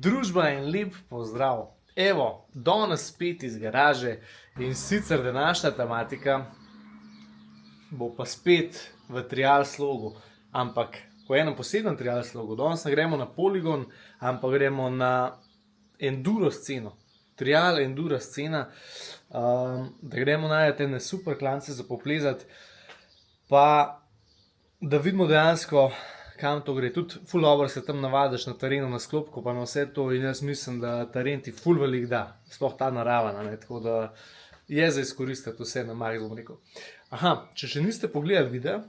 Družba in lep pozdrav. Evo, danes spet iz garaže in sicer današnja tematika bo pa spet v trial slogu, ampak v enem posebnem trial slogu. Danes ne gremo na poligon, ampak gremo na enduro sceno. Trial enduro scena, da gremo najti ene super klance za poplezati, pa da vidimo dejansko, kam to gre. Tudi ful dobro se tam navadiš na terenu, na sklopku, pa na vse to, in jaz mislim, da teren ti ful velik da, sploh ta narava, ne? Tako da je za izkoristiti vse na max, bom rekel. Aha, če še niste pogledali videa,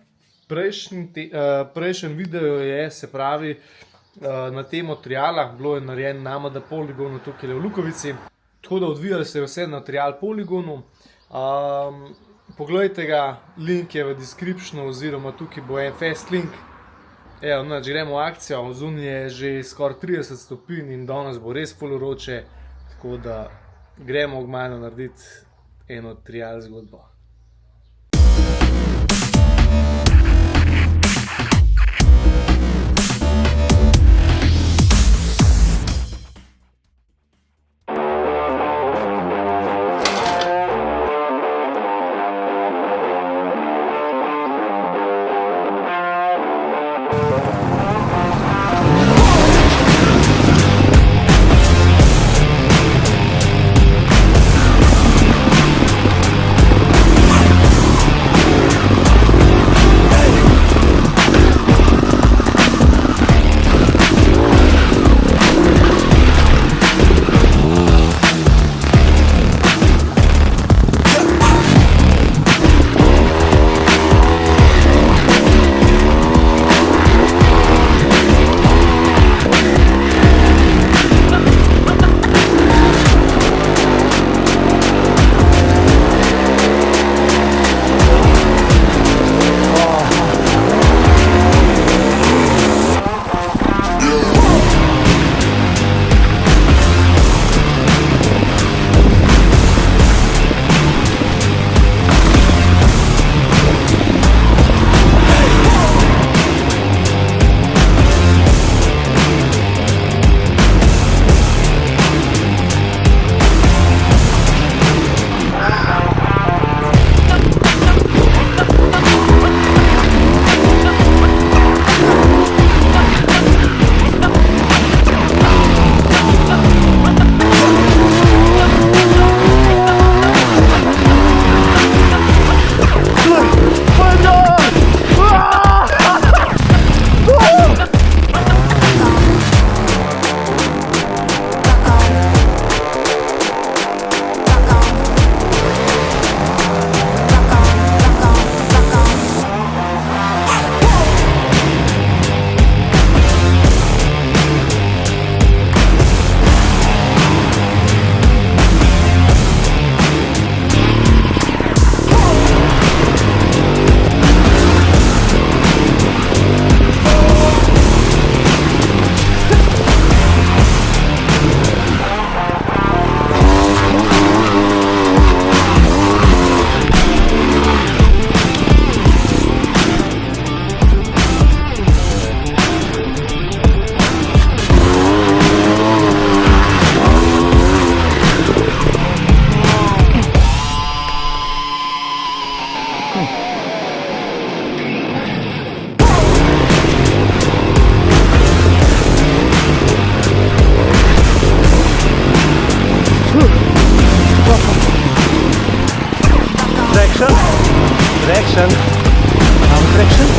prejšnji video je, se pravi, na temo triala, bilo je narejen na AMD poligonu tukaj v Lukovici, tako da odvijali se vse na trial poligonu. Poglejte ga, link je v descriptionu, oziroma tukaj bo en fast link. Evo, no, gremo v akcijo, zunaj je že skoraj 30 stopinj in danes bo res ful vroče, tako da gremo malo narediti eno trial zgodbo. Traction, traction.